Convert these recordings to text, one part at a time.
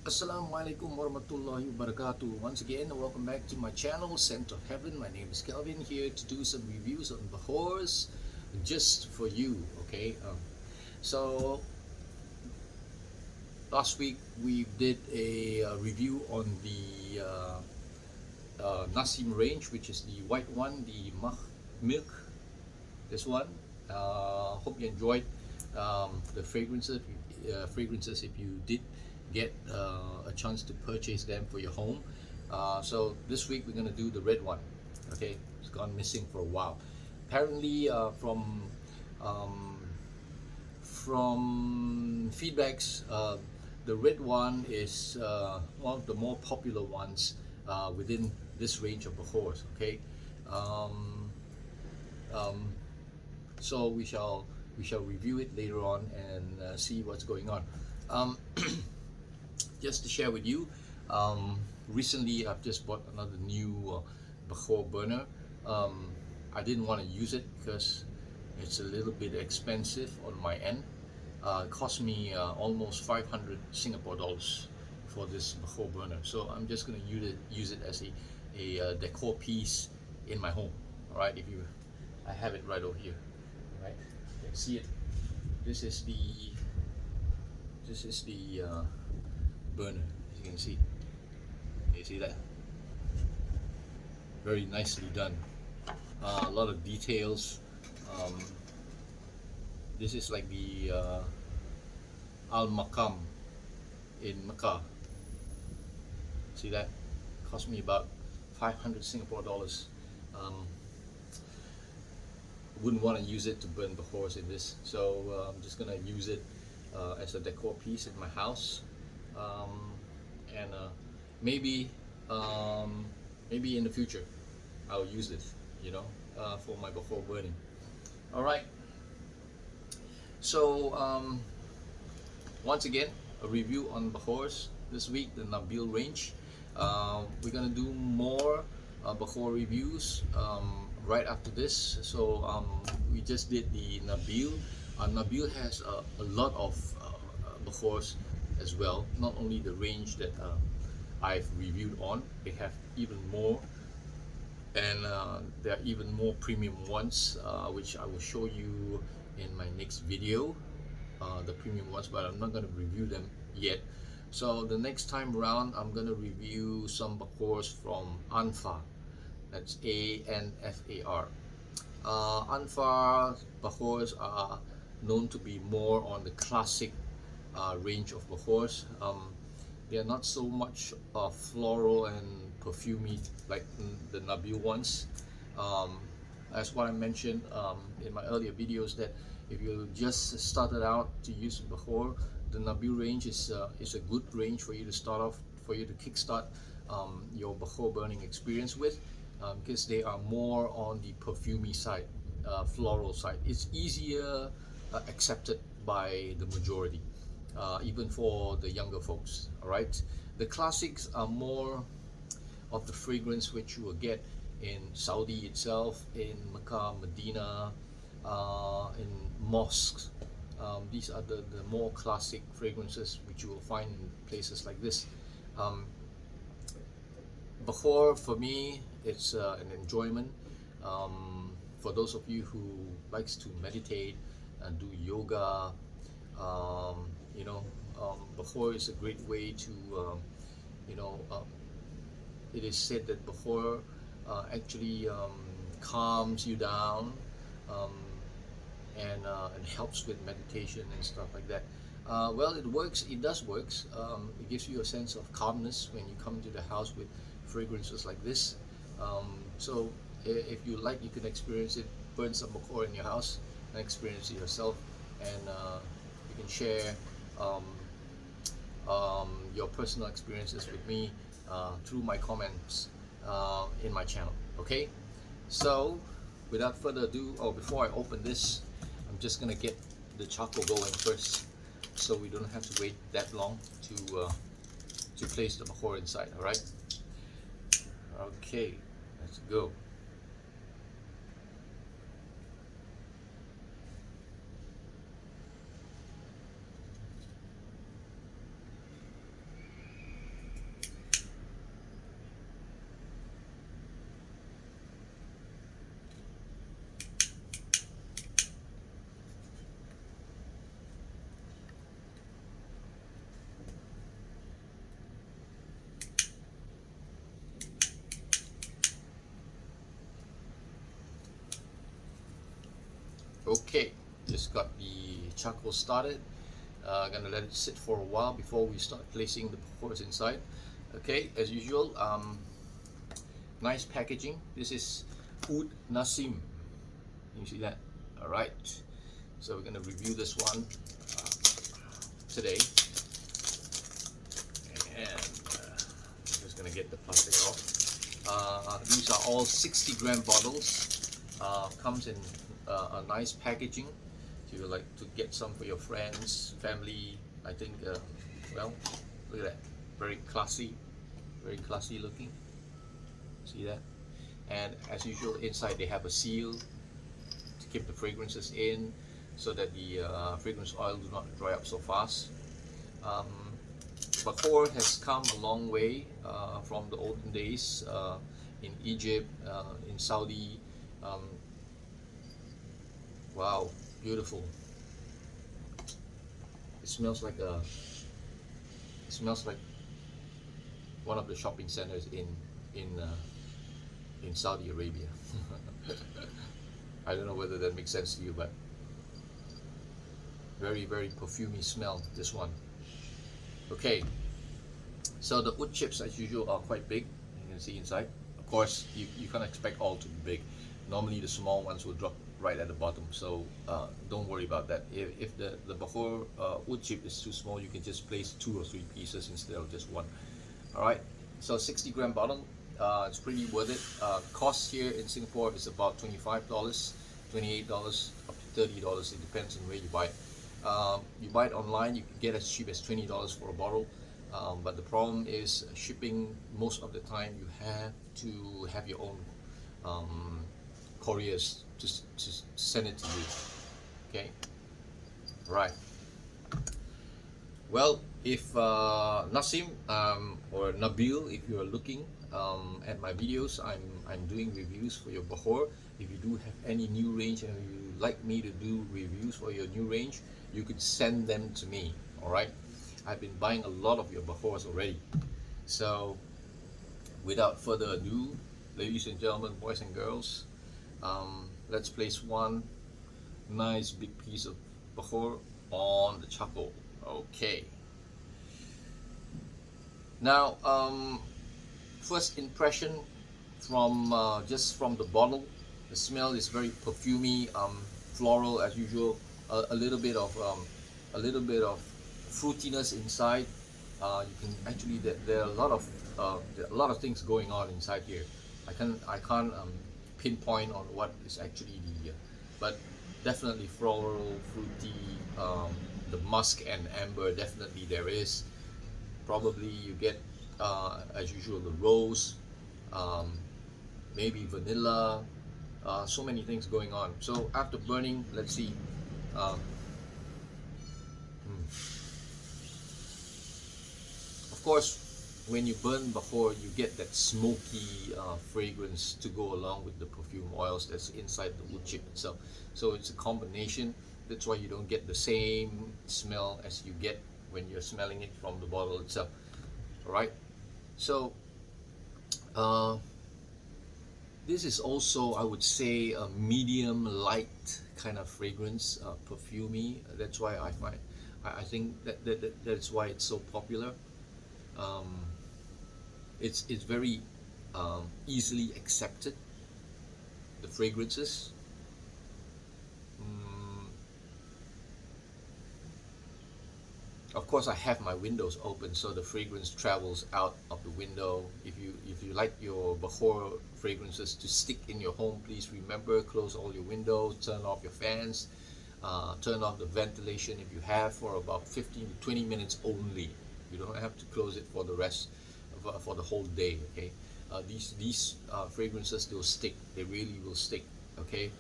Assalamualaikum warahmatullahi wabarakatuh. Once again, welcome back to my channel, Scent of Heaven. My name is Kelvin, here to do some reviews on Bahors just for you. Okay. So last week we did a review on the Nasim range, which is the white one, the milk. This one. Hope you enjoyed the fragrances if you did get a chance to purchase them for your home. So this week we're gonna do the red one. Okay, it's gone missing for a while. Apparently, um, from feedbacks, the red one is one of the more popular ones within this range of Bahors. Okay, um, um, so we shall review it later on and see what's going on. Um, just to share with you, um, recently I've just bought another new Bahor burner. Um, I didn't want to use it because it's a little bit expensive on my end. It cost me almost 500 Singapore dollars for this Bahor burner. So I'm just going to use it as a decor piece in my home. All right, I have it right over here. All right, you can see it. This is the burner, as you can see. You see that? Very nicely done. A lot of details. Um, this is like the Al Makam in Mecca. See that? Cost me about 500 Singapore dollars. Um, wouldn't want to use it to burn the horse in this, so I'm just gonna use it as a decor piece in my house, um, and maybe um, maybe in the future I'll use this, for my before burning. All right. So once again, a review on Bahors this week, the Nabil range. We're gonna do more Bahor reviews right after this. So we just did the Nabil. Nabil has a lot of Bahors as well. Not only the range that I've reviewed on, they have even more, and there are even more premium ones, which I will show you in my next video. The premium ones, but I'm not going to review them yet. So the next time around, I'm going to review some Bahors from Anfar. That's Anfar. Anfar Bahors are known to be more on the classic range of Bahors. They are not so much floral and perfumey like the Nabil ones. Um, as what I mentioned in my earlier videos, that if you just started out to use Bahor, the Nabil range is a good range for you to start off, for you to kickstart your Bahor burning experience with, because they are more on the perfumey side, floral side. It's easier accepted by the majority, even for the younger folks. All right, the classics are more of the fragrance which you will get in Saudi itself, in Mecca, Medina, in mosques. These are the more classic fragrances which you will find in places like this. Um, Bahor, for me, it's an enjoyment. For those of you who likes to meditate and do yoga, um, Bahor is a great way to, you know, it is said that Bahor actually calms you down, um, and helps with meditation and stuff like that. Well, it works. It does works. It gives you a sense of calmness when you come to the house with fragrances like this. So if you like, you can experience it. Burn some Bahor in your house and experience it yourself, and you can share um, your personal experiences with me through my comments in my channel. Okay, so without further ado, before I open this, I'm just gonna get the charcoal going first, so we don't have to wait that long to place the Bahor inside. All right. Okay, let's go. Okay, just got the charcoal started. Gonna let it sit for a while before we start placing the pours inside. Okay, as usual, nice packaging. This is Oudh Nasaem. You see that? All right. So we're gonna review this one today, and just gonna get the plastic off. These are all 60-gram bottles. Comes in a nice packaging. If you would like to get some for your friends, family, I think, well, look at that. Very classy looking. See that? And as usual, inside they have a seal to keep the fragrances in so that the fragrance oil do not dry up so fast. Bakhoor has come a long way from the olden days in Egypt, in Saudi. Wow, beautiful. It smells like one of the shopping centers in Saudi Arabia. I don't know whether that makes sense to you, but very perfumey smell, this one. Okay, so the wood chips as usual are quite big. You can see inside. Of course, you can't expect all to be big. Normally the small ones will drop right at the bottom, so don't worry about that. If the Bakhoor wood chip is too small, you can just place 2 or 3 pieces instead of just one. Alright, so 60-gram bottle, it's pretty worth it. Cost here in Singapore is about $25, $28, up to $30. It depends on where you buy it. You buy it online, you can get as cheap as $20 for a bottle, but the problem is shipping. Most of the time you have to have your own couriers to send it to you. Okay, right. Well, if Nasim or Nabil, if you are looking at my videos, I'm doing reviews for your Bakhoor. If you do have any new range and you like me to do reviews for your new range, you could send them to me. All right, I've been buying a lot of your Bakhoors already. So without further ado, ladies and gentlemen, boys and girls, let's place one nice big piece of Bakhoor on the charcoal. Okay. Now, first impression from just from the bottle, the smell is very perfumey, floral as usual. A little bit of fruitiness inside. You can actually there are a lot of things going on inside here. I can't pinpoint on what is actually but definitely floral, fruity. The musk and amber, definitely there is. Probably you get as usual the rose, maybe vanilla. So many things going on. So after burning, let's see. Of course, when you burn Bakhoor, you get that smoky fragrance to go along with the perfume oils that's inside the wood chip itself. So it's a combination. That's why you don't get the same smell as you get when you're smelling it from the bottle itself. Alright, so this is also, I would say, a medium light kind of fragrance, perfumey. That's why I think that's why it's so popular. It's very easily accepted, the fragrances. Of course, I have my windows open so the fragrance travels out of the window. If you like your Bakhoor fragrances to stick in your home, please remember, close all your windows, turn off your fans, turn off the ventilation if you have, for about 15 to 20 minutes only. You don't have to close it for the rest for the whole day. Okay, these fragrances, they'll stick. They really will stick. Okay.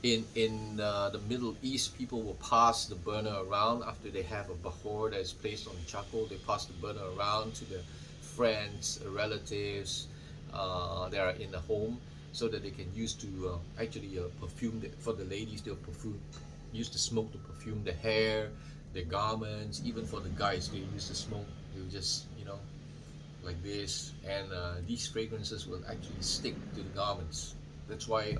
In the Middle East, people will pass the burner around after they have a Bakhoor that is placed on charcoal. They pass the burner around to their friends, relatives that are in the home, so that they can use to actually perfume. For the ladies, they'll use the smoke to perfume the hair, their garments. Even for the guys, they use the smoke. They'll just, like this, and these fragrances will actually stick to the garments. That's why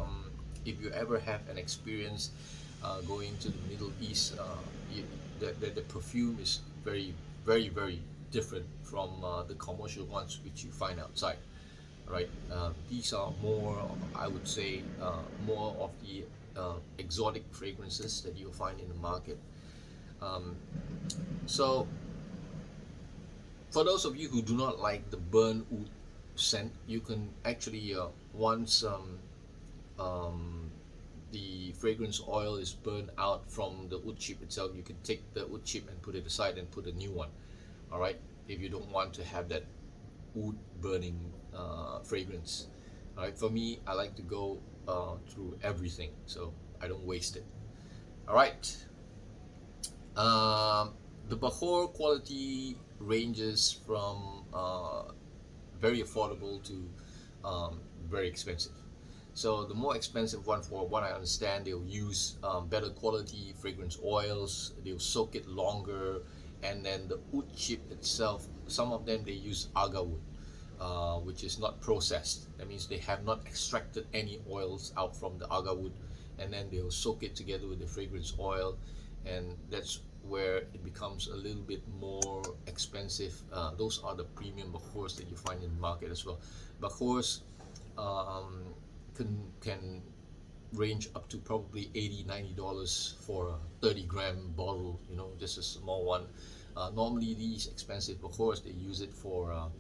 if you ever have an experience going to the Middle East, the perfume is very different from the commercial ones which you find outside. Right? These are more, I would say, more of the exotic fragrances that you'll find in the market. Um, so, for those of you who do not like the burnt oud scent, you can actually, once um, the fragrance oil is burned out from the wood chip itself, you can take the wood chip and put it aside and put a new one. All right, if you don't want to have that wood burning fragrance. All right, for me, I like to go through everything, so I don't waste it. All right, the Bakhoor quality ranges from very affordable to very expensive. So the more expensive one, for what I understand, they'll use better quality fragrance oils. They'll soak it longer, and then the wood chip itself, some of them they use Agarwood, which is not processed. That means they have not extracted any oils out from the Agarwood, and then they'll soak it together with the fragrance oil, and that's where it becomes a little bit more expensive. Those are the premium Bakhoors that you find in the market as well. Bakhoors um, can range up to probably $80-$90 for a 30-gram bottle, you know, just a small one. Normally these expensive Bakhoors, they use it for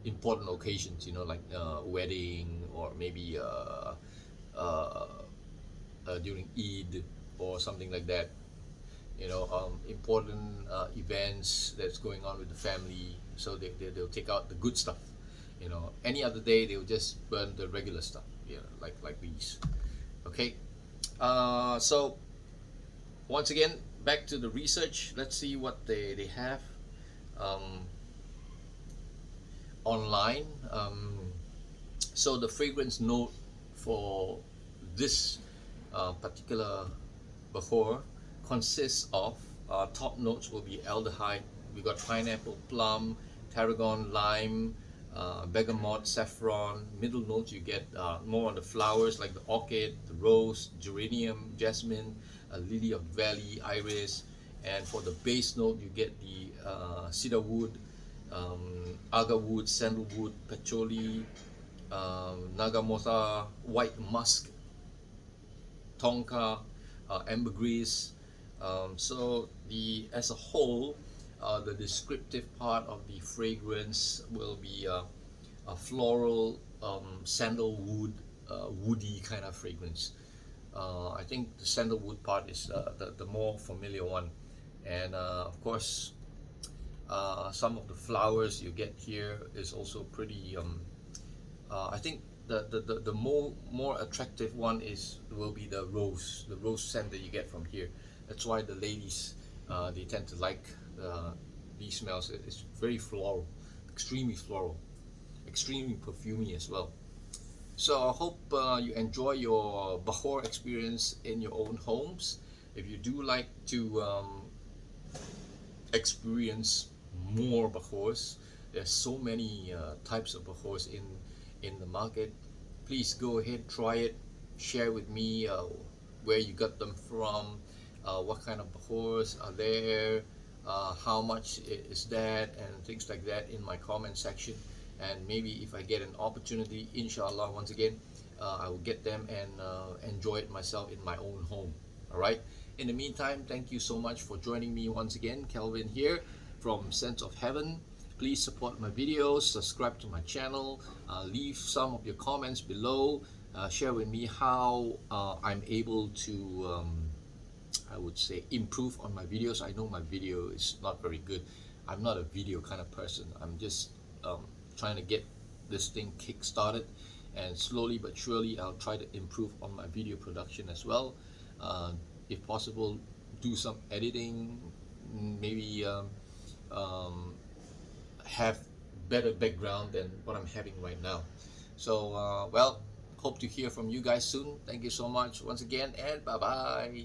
important occasions, you know, like wedding, or maybe during Eid or something like that. You know, important events that's going on with the family, so they'll take out the good stuff. You know, any other day they'll just burn the regular stuff, yeah, like these. Okay, so once again, back to the research. Let's see what they have online. So the fragrance note for this particular Bakhoor consists of top notes will be aldehyde. We got pineapple, plum, tarragon, lime, bergamot, saffron. Middle notes you get more on the flowers like the orchid, the rose, geranium, jasmine, lily of the valley, iris. And for the base note you get the cedarwood, agarwood, sandalwood, patchouli, Nagarmotha, white musk, Tonka, Ambergris. So the as a whole, the descriptive part of the fragrance will be a floral, sandalwood, woody kind of fragrance. I think the sandalwood part is the more familiar one, and of course, some of the flowers you get here is also pretty. I think the more attractive one will be the rose scent that you get from here. That's why the ladies they tend to like these smells. It's very floral, extremely floral, extremely perfumey as well. So I hope you enjoy your Bakhoor experience in your own homes. If you do like to experience more Bakhoors, there's so many types of Bakhoors in the market. Please go ahead, try it, share with me where you got them from, what kind of Bakhoors are there, how much is that, and things like that in my comment section. And maybe if I get an opportunity, inshallah, once again, I will get them and enjoy it myself in my own home. All right. In the meantime, thank you so much for joining me once again. Kelvin here from Sense of Heaven. Please support my videos, subscribe to my channel, leave some of your comments below, share with me how I'm able to, I would say, improve on my videos. I know my video is not very good. I'm not a video kind of person. I'm just trying to get this thing kick-started, and slowly but surely I'll try to improve on my video production as well. If possible, do some editing, maybe have better background than what I'm having right now. So well, hope to hear from you guys soon. Thank you so much once again, and bye bye.